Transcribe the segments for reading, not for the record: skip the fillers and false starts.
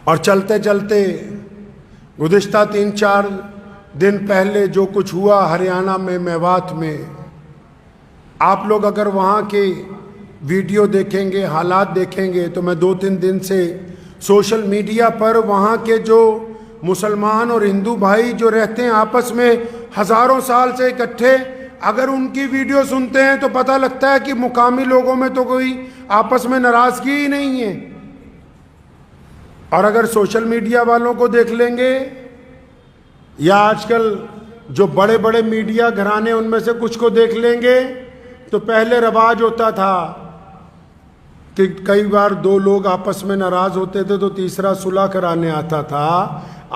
और चलते चलते गुज़िश्ता 3-4 दिन पहले जो कुछ हुआ हरियाणा में, मेवात में, आप लोग अगर वहाँ के वीडियो देखेंगे, हालात देखेंगे, तो मैं 2-3 दिन से सोशल मीडिया पर वहाँ के जो मुसलमान और हिंदू भाई जो रहते हैं आपस में हज़ारों साल से इकट्ठे, अगर उनकी वीडियो सुनते हैं तो पता लगता है कि मुकामी लोगों में तो कोई आपस में नाराज़गी ही नहीं है। और अगर सोशल मीडिया वालों को देख लेंगे या आजकल जो बड़े बड़े मीडिया घराने उनमें से कुछ को देख लेंगे, तो पहले रवाज होता था कि कई बार 2 लोग आपस में नाराज़ होते थे तो तीसरा सुलह कराने आता था।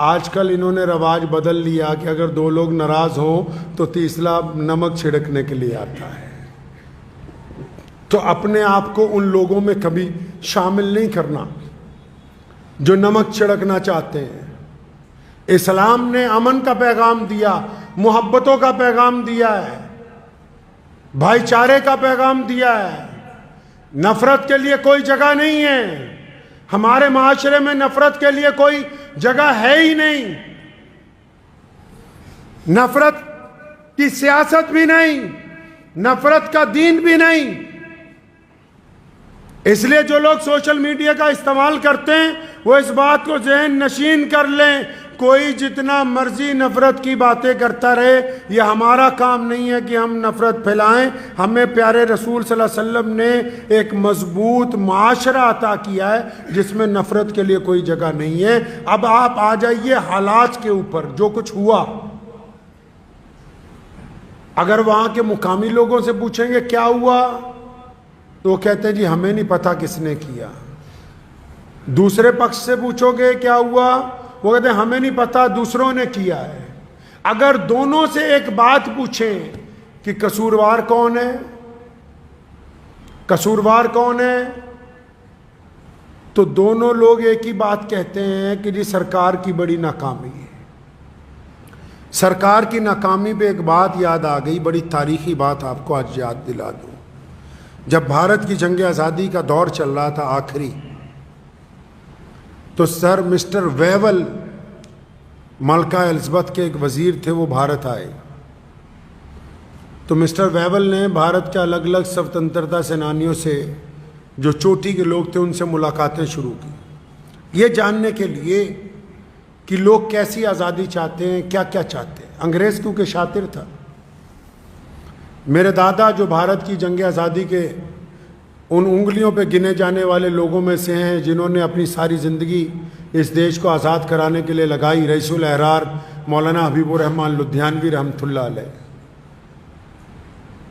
आजकल इन्होंने रवाज बदल लिया कि अगर 2 लोग नाराज़ हों तो तीसरा नमक छिड़कने के लिए आता है। तो अपने आप को उन लोगों में कभी शामिल नहीं करना जो नमक छिड़कना चाहते हैं। इस्लाम ने अमन का पैगाम दिया, मोहब्बतों का पैगाम दिया है, भाईचारे का पैगाम दिया है। नफरत के लिए कोई जगह नहीं है। हमारे माशरे में नफरत के लिए कोई जगह है ही नहीं। नफरत की सियासत भी नहीं, नफरत का दीन भी नहीं। इसलिए जो लोग सोशल मीडिया का इस्तेमाल करते हैं वो इस बात को ज़हन नशीन कर लें, कोई जितना मर्जी नफरत की बातें करता रहे, ये हमारा काम नहीं है कि हम नफरत फैलाएं। हमें प्यारे रसूल सल्लल्लाहु अलैहि वसल्लम ने एक मजबूत माशरा अता किया है जिसमें नफरत के लिए कोई जगह नहीं है। अब आप आ जाइए हालात के ऊपर, जो कुछ हुआ। अगर वहां के मुकामी लोगों से पूछेंगे क्या हुआ, तो वो कहते हैं जी हमें नहीं पता किसने किया। दूसरे पक्ष से पूछोगे क्या हुआ, वो कहते हैं हमें नहीं पता, दूसरों ने किया है। अगर दोनों से एक बात पूछें कि कसूरवार कौन है, कसूरवार कौन है, तो दोनों लोग एक ही बात कहते हैं कि जी सरकार की बड़ी नाकामी है। सरकार की नाकामी पे एक बात याद आ गई, बड़ी तारीखी बात आपको आज याद दिला दूं। जब भारत की जंग आज़ादी का दौर चल रहा था आखिरी, तो सर मिस्टर वेवल, मलका एलिज़ाबेथ के एक वज़ीर थे, वो भारत आए। तो मिस्टर वेवल ने भारत के अलग अलग स्वतंत्रता सेनानियों से, जो चोटी के लोग थे, उनसे मुलाकातें शुरू की, ये जानने के लिए कि लोग कैसी आज़ादी चाहते हैं, क्या क्या चाहते हैं। अंग्रेज़ क्योंकि शातिर था। मेरे दादा जो भारत की जंग आज़ादी के उन उंगलियों पे गिने जाने वाले लोगों में से हैं जिन्होंने अपनी सारी ज़िंदगी इस देश को आज़ाद कराने के लिए लगाई, रईसुल अहरार मौलाना हबीबुर रहमान लुधियानवी रहमतुल्लाह अलैह।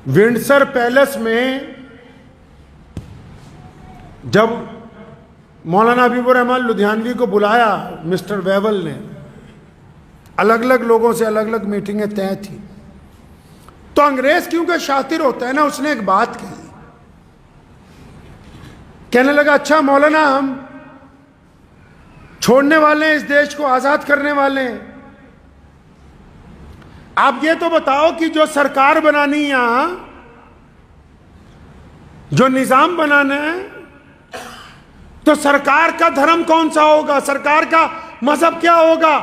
विंडसर पैलेस में जब मौलाना हबीबुर रहमान लुधियानवी को बुलाया मिस्टर वेवल ने, अलग अलग लोगों से अलग अलग मीटिंगें तय थी। तो अंग्रेज क्योंकि शातिर होता है ना, उसने एक बात कही, कहने लगा अच्छा मौलाना हम छोड़ने वाले हैं, इस देश को आजाद करने वाले हैं, आप ये तो बताओ कि जो सरकार बनानी है यहां, जो निजाम बनाना है, तो सरकार का धर्म कौन सा होगा, सरकार का मजहब क्या होगा।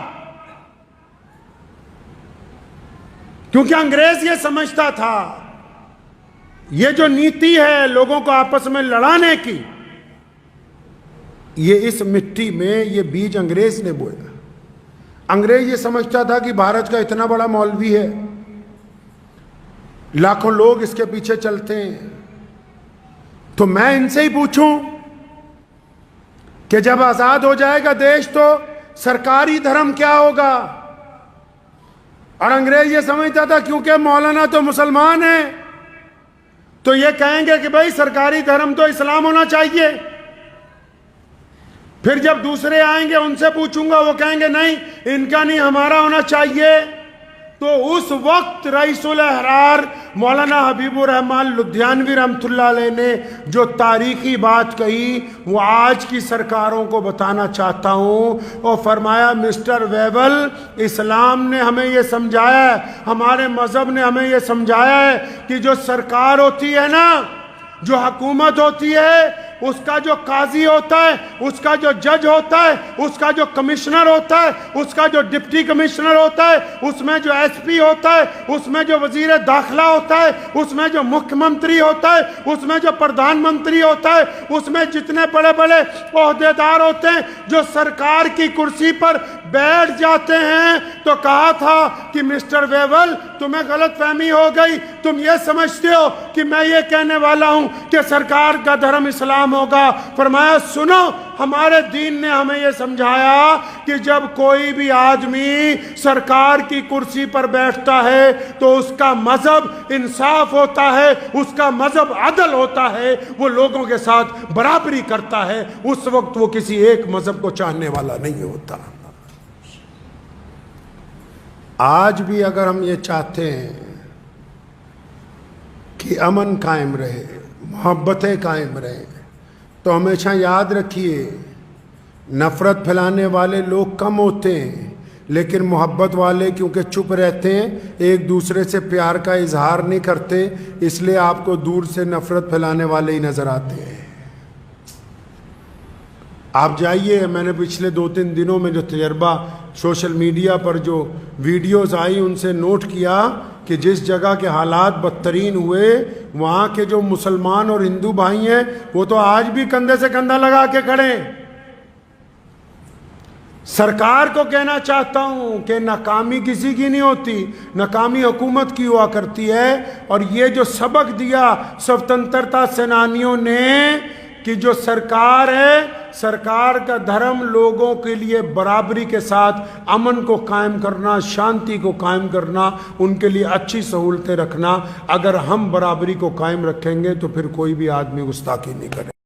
क्योंकि अंग्रेज ये समझता था ये जो नीति है लोगों को आपस में लड़ाने की, ये इस मिट्टी में ये बीज अंग्रेज ने बोया। अंग्रेज ये समझता था कि भारत का इतना बड़ा मौलवी है, लाखों लोग इसके पीछे चलते हैं, तो मैं इनसे ही पूछूं कि जब आजाद हो जाएगा देश तो सरकारी धर्म क्या होगा। और अंग्रेज ये समझता था क्योंकि मौलाना तो मुसलमान है, तो ये कहेंगे कि भाई सरकारी धर्म तो इस्लाम होना चाहिए। फिर जब दूसरे आएंगे उनसे पूछूंगा, वो कहेंगे नहीं इनका नहीं हमारा होना चाहिए। तो उस वक्त रईसुल अहरार मौलाना हबीबुर रहमान लुधियानवी रहमतुल्लाह अलैह ने जो तारीखी बात कही, वो आज की सरकारों को बताना चाहता हूँ। और फरमाया मिस्टर वेवल, इस्लाम ने हमें ये समझाया है, हमारे मज़हब ने हमें ये समझाया है कि जो सरकार होती है ना, जो हुकूमत होती है, उसका जो काजी होता है, उसका जो जज होता है, उसका जो कमिश्नर होता है, उसका जो डिप्टी कमिश्नर होता है, उसमें जो एसपी होता है, उसमें जो वजीर दाखिला होता है, उसमें जो मुख्यमंत्री होता है, उसमें जो प्रधानमंत्री होता है, उसमें जितने बड़े बड़े ओहदेदार होते हैं जो सरकार की कुर्सी पर बैठ जाते हैं, तो कहा था कि मिस्टर वेवल तुम्हें गलतफहमी हो गई, तुम ये समझते हो कि मैं ये कहने वाला हूं कि सरकार का धर्म इस्लाम होगा। फरमाया सुनो, हमारे दीन ने हमें यह समझाया कि जब कोई भी आदमी सरकार की कुर्सी पर बैठता है तो उसका मजहब इंसाफ होता है, उसका मजहब अदल होता है, वो लोगों के साथ बराबरी करता है, उस वक्त वो किसी एक मजहब को चाहने वाला नहीं होता। आज भी अगर हम ये चाहते हैं कि अमन कायम रहे, मोहब्बतें कायम रहें, तो हमेशा याद रखिए नफ़रत फैलाने वाले लोग कम होते हैं, लेकिन मोहब्बत वाले क्योंकि चुप रहते हैं, एक दूसरे से प्यार का इजहार नहीं करते, इसलिए आपको दूर से नफ़रत फैलाने वाले ही नज़र आते हैं। आप जाइए, मैंने पिछले 2-3 दिनों में जो तजर्बा सोशल मीडिया पर जो वीडियोस आई उनसे नोट किया कि जिस जगह के हालात बदतरीन हुए, वहाँ के जो मुसलमान और हिंदू भाई हैं वो तो आज भी कंधे से कंधा लगा के खड़े हैं। सरकार को कहना चाहता हूं कि नाकामी किसी की नहीं होती, नाकामी हुकूमत की हुआ करती है। और ये जो सबक दिया स्वतंत्रता सेनानियों ने कि जो सरकार है, सरकार का धर्म लोगों के लिए बराबरी के साथ अमन को कायम करना, शांति को कायम करना, उनके लिए अच्छी सहूलतें रखना, अगर हम बराबरी को कायम रखेंगे तो फिर कोई भी आदमी गुस्ताखी नहीं करेगा।